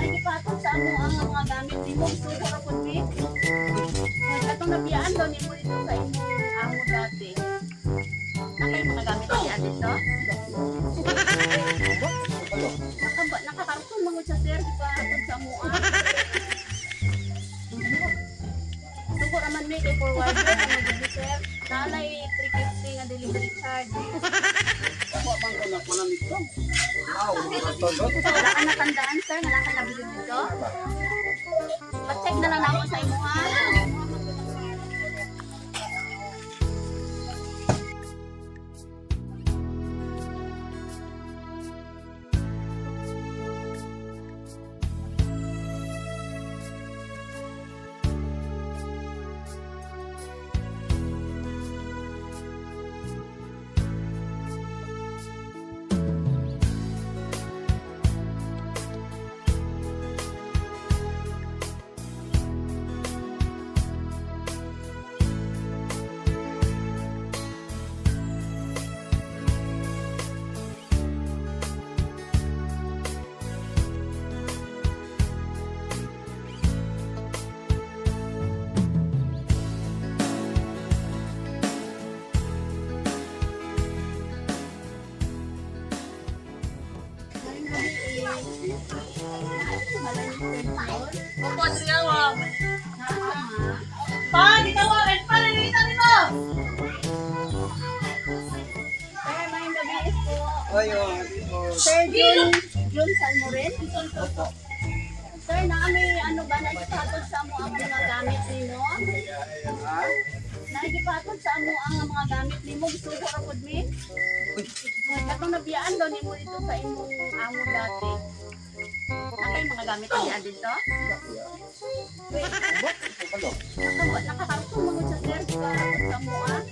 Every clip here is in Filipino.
Nagipatod sa amo ang mga gamit ni mo. Gusto ko rapod ni. Atong nabiyaan daw ni mo dito sa imong amo dati. Nakay mga gamit niya dito. Nakakarton mga siya sir. Ipatod sa amo ang. Gusto raman may kay forwarder ang mag-deliver sir. Nalay 350 nga delivery charge. Ako bang anak mo nang ito? Wow, natandaan. Wala ka natandaan sir, wala ka nabili dito. Pa-check na lang ako sa imo ha. Opo, tinawag. Pa, ditawagan pa, nalita nito. Sir, may nabis po. Ayun, Sir June Salmoren. Sir, naami ano ba nagipatod sa amo ang mga gamit nimo? Nagipatod sa amo ang mga gamit nimo. Gusto ko rapod mi. Atong nabiyaan daw nimo dito sa imong amo dati. Nakay mga gamit niya dito. Nakakarton mga siya sir. Ipatod sa amo ang.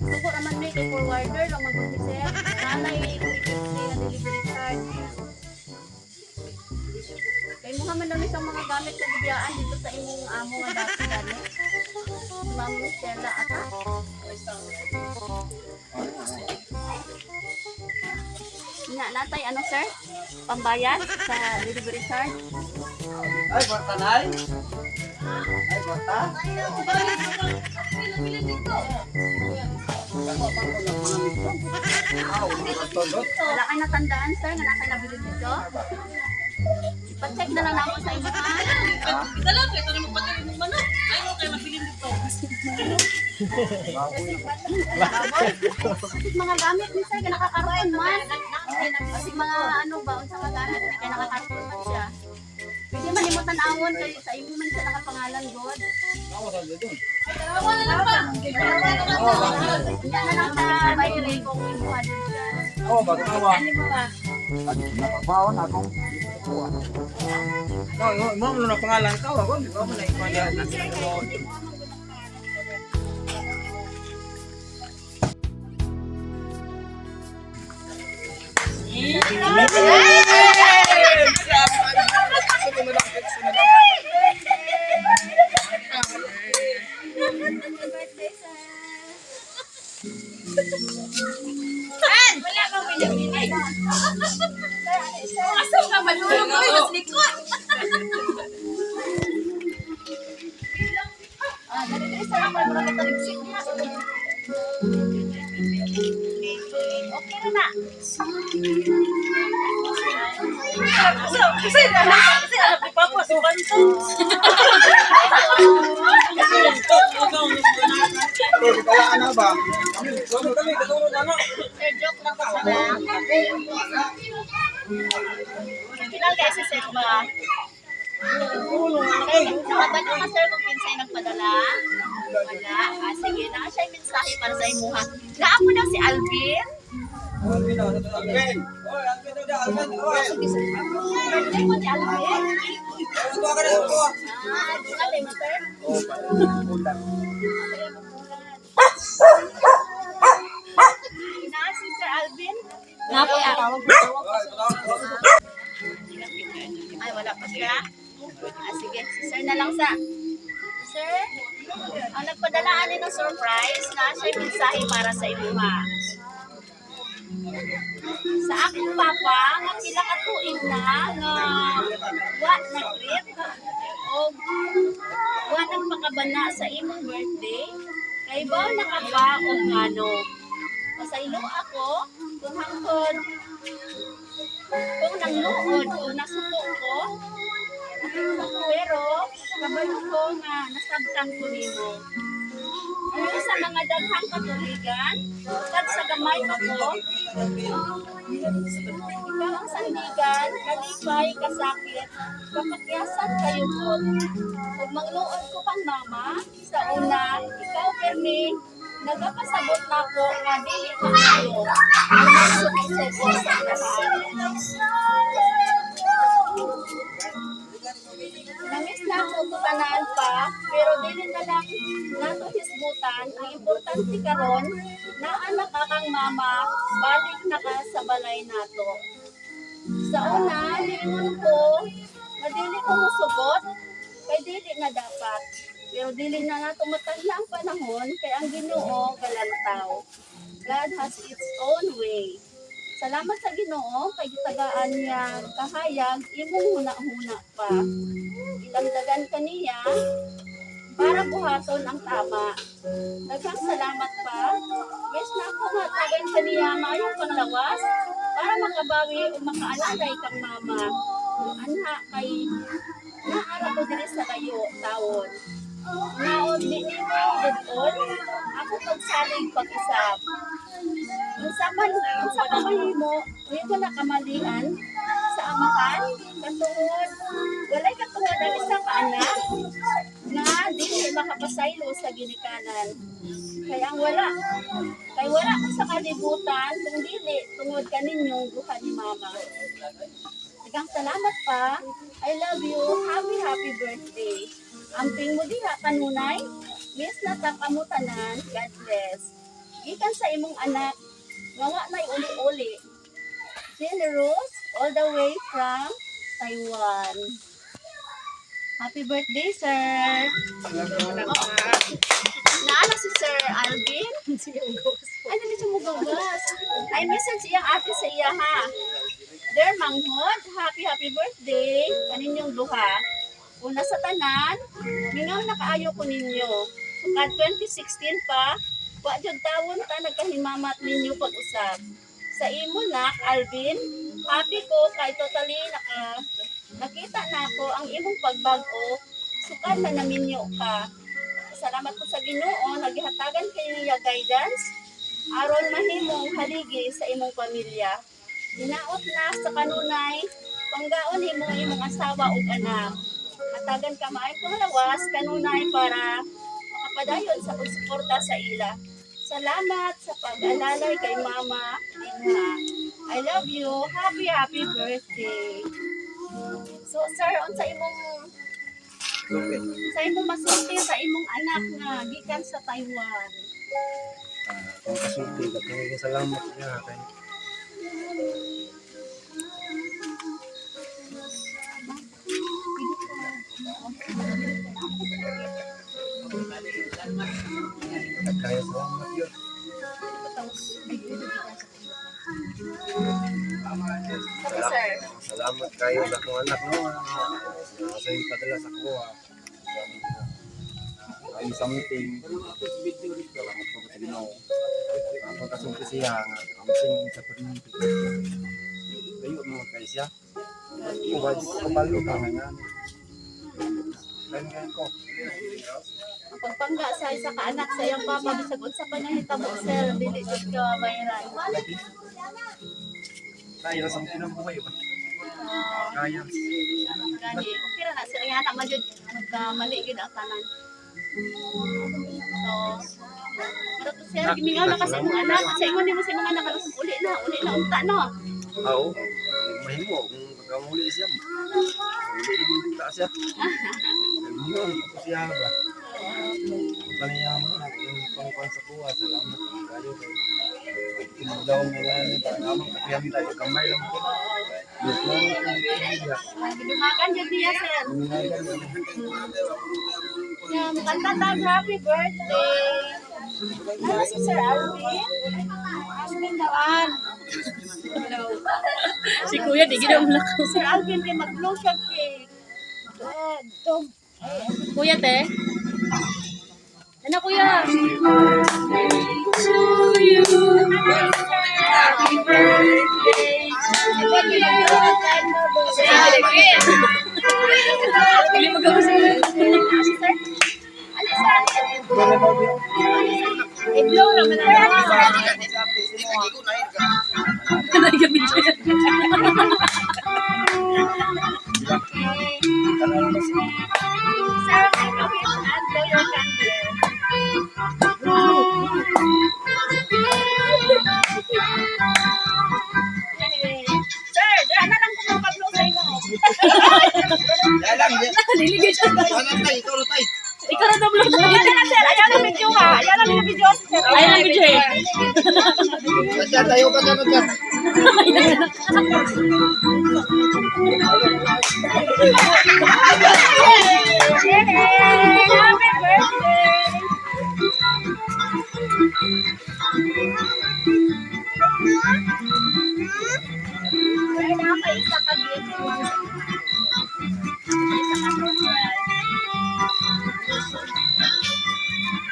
Gusto raman may kay forwarder lang mag-deliver sir. Nalay 350 nga delivery charge. Kay mo man daw isang mga gamit sa bibiyaan dito sa imong amo nga dati gani. Ma'am Stella ata. Nga natay ano sir? Pambayad sa delivery charge. ay, bata na ay. Ay, bata. Ako bang anak mo nang ito? Wow, natandaan. Wala kay natandaan sir nga nakay nabili dito. Pa-check na lang ako sa imo ha. Dala, ito na magpatuloy ng manok. Ay, mo kayo mapilin dito. Mga gamit ni sir, nakakaroon man. Kasi mga ano ba, unsa ka gamit ni kay nakakaroon man siya. Pwede man imo tan-awon kay sa imo man siya nakapangalan God. Ako sa dito. Dalawa na lang pa. Yan na lang sa bayre kung imo hadin siya. Ako ba tawa? Ano mo ba? Nakabawon akong kuha. No, mo mo na pangalan ka, ako di ba mo na ipangalan. Wala kang pinag-pinag. Asam ka malulog ko, mas likod. Dali sir, ako ay mga talipsik niya. Okay na na. Kasi alam ni Papa, si Banto. Kaya ano ba? Kami katulog ano? Sir, joke lang kasi na. Kilal kayo si sir ba? Nakatanong ka sir kung pinsay nagpadala? Wala. Sige, naka siya yung mensahe para sa imuha. Naamo daw si Alvin. Alvin. Alvin. Birthday mo si Alvin. Tuwa ka na tuwa. Alay mo sir. Na si Sir Alvin. Napo tawag. Ay, wala pa siya. Sige, si Sir na lang sa. Sir, ang nagpadala ng surprise na siya yung mensahe para sa imuha. Sa akong papa, nga pila ka na nga wa na trip o wa nagpakabana sa imong birthday kay ba nakabaon ngano. Pasaylo ako kung hangtod kung nangluod o nasuko ko pero kabalo ko nga nasabtan ko nimo. Ang sa mga daghang katuligan, kad sa gamay ako, ikaw ang sandigan, kalipay, kasakit, kapakyasan kayo po. Kung magluod ko pang mama, sa una, ikaw permi, nagapasabot na ako nga dili maayo. Ang magsukit-sukit sa lahat. Nangis na ako tukanan pa, pero dili na lang nato hisbutan. Ang importante karon na anak akang mama, balik na ka sa balay nato. Sa una, liingon ko, na dili ko musugot, kay dili na dapat. Pero dili na nato matanda ang panahon, kay ang Ginoo kalantaw. God has its own way. Salamat sa Ginoo kay gitagaan niya kahayag imong huna-huna pa. Ilangdagan kaniya para buhaton ang tama. Daghang salamat pa. Yes na ako nga tagan kaniya maayong panglawas para makabawi o makaalalay kang mama. Anha kay naara ko diri sa kayo taon. Naod di nimo dudon ako pagsalig pag-isap. Unsa pa mahimo, di ko nakamalian sa amahan, katungod, walay katungod ang isang anak na dili makapasaylo sa ginikanan. Kaya ang wala ko sa kalibutan, kung dili, tungod kaninyong duha ni mama. Daghang salamat pa. I love you. Happy birthday. Amping mo diha kanunay. Miss na takamutanan. God bless. Gikan sa imong anak, ngawa may uli-uli. Generous all the way from Taiwan. Happy birthday, sir. Naala si Sir Alvin. Ay, dali siya mo gawas. Ay, message iyang ate sa iya, ha. Dear Manghod, happy birthday. Kaninyong duha. Una sa tanan, mingaw na kaayo ko ninyo. Sukad 2016 pa, wa jud tawon ta nagkahimamat ninyo pag-usab. Sa imo nak, Alvin, happy ko kay totally nakita na ako ang imong pagbago. Sukad na naminyo ka. Salamat po sa Ginoo, naghihatagan kayo niya guidance aron mahimong haligi sa imong pamilya. Dinaot na sa kanunay, panggaon himo imong asawa ug anak. Hatagan ka maay panglawas kanunay para makapadayon sa pagsuporta sa ila. Salamat sa pag-alalay kay Mama Inha. I love you. Happy birthday. So sir, unsa imong masulti sa imong anak nga gikan sa Taiwan? Kung kasulti, kapag salamat niya kay kaya salamat yun. Sabi sir. Salamat kayo sa akong anak no. Sa padala sa kuha. Ay something. Salamat po sa Ginoo. Ako kasulti siya nga amsing sa pagmimpi. Kayo mo kay siya. Uwad ko malo ka nga. Ganyan ko. Ang pagpangga sa isa ka anak sa iyang papa bisag unsa pa niya hitabo sir, dili jud ka bayran. Kaya sa pinabuhay ba? Kaya. Gani, okay ra na sir nga anak majud magkamali gid ang tanan. So, pero to sir, gimingaw na kasi imong anak, sa ingon nimo sa imong anak kalusog uli na unta no. Oo. Mahimo kung pagkamuli siya. Uli din ta siya. Yun, siya ba? Kaniya mo na yung pangkuan sa kuha. Salamat kayo kay daw nila ni tamang kapiyan tayo kamay lang po. Gidumakan jud niya sir. Yeah, magandang happy birthday. Ano si Sir Alvin? Asmin dawaan. Si Kuya, di ginawa mo lakaw. Sir Alvin, kay mag-blow siya cake. Kuya, te. Ano, Kuya? Happy birthday. Hindi magawa sa I-blow naman ang nagabi siya. Sir, make a wish and blow your candle. Sir, dala na lang kung mag-blow sa inyo. Alam, Niligay siya. ikaw na tayo. Ikaw na double. Ayan na, sir. Ayan na video ha. Ayan na video, sir. Ayun ang video eh. Dyan, tayo ka dyan, dyan. Happy birthday! May nakaisa ka dito. Isa ka surprise.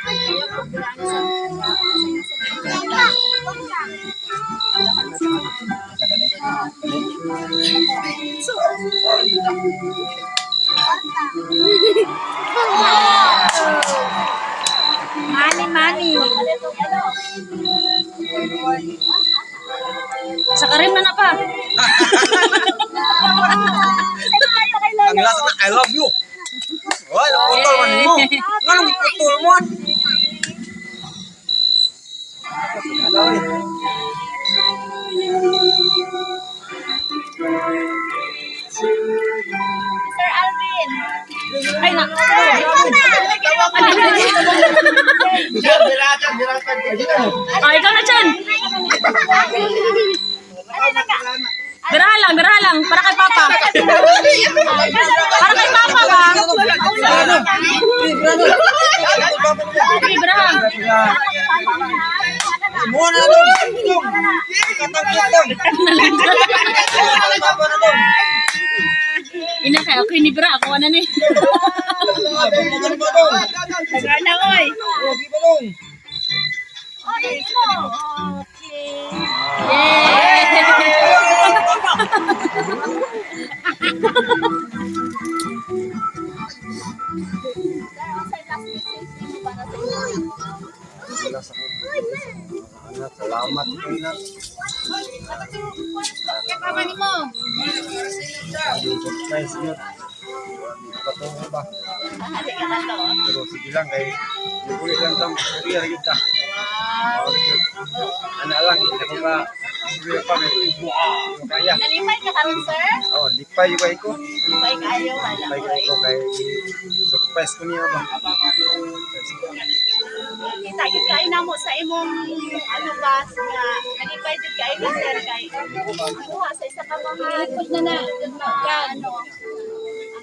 Ayaw ko brand Money. Sa karim na pa. Ang lasa na, I love you. Hoy, naputol man mo. Nga, naputol mo. Sir Alvin. Ay, na. Sir, ikaw na. Diyan, diratan, diratan. Ah, ikaw na, Chan. Biraha lang. Para kay Papa. Para kay Papa ba? Ay, biraha. Buwan na doon. Katangkit lang. Ina kaya ako ni Bra. Ako na ni. Sagana, oy. Di ba doon? Okay. Sir, ang sa last message niyo para sa inyo. Wala sa anak, salamat kayo na. Kamani mo. Surprise yun. Hindi ko patungo ba? Hali ka na to. Pero sige lang kay Ibulit lang tamo. Sige lang kita. Wow. Ano lang, hindi ko ka Sige pa may ibu. Ano kaya? Nalipay ka karon, sir? Oh, lipay yung kay ko. Lipay kayo, wala Lipay oy. ko kay surprise ko niya ba? Kita gyud kay namo sa imong ano ba nga nalipay gyud kay ka sir kay. Ano ha sa isa ka mga ikot na ano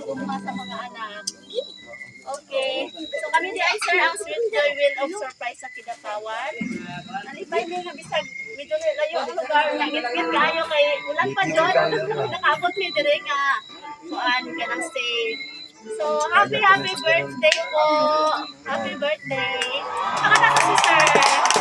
ang mga sa mga anak. Okay. So kami di ay sir ang Sweet Joy Will of Surprise sa Kidapawan. Nalipay din nga bisag medyo layo ang lugar nga gitgit kayo kay ulan pa jud. Nakabot mi dire nga kuan ka ng stage. So, happy birthday po! Happy birthday! Saka na si sir.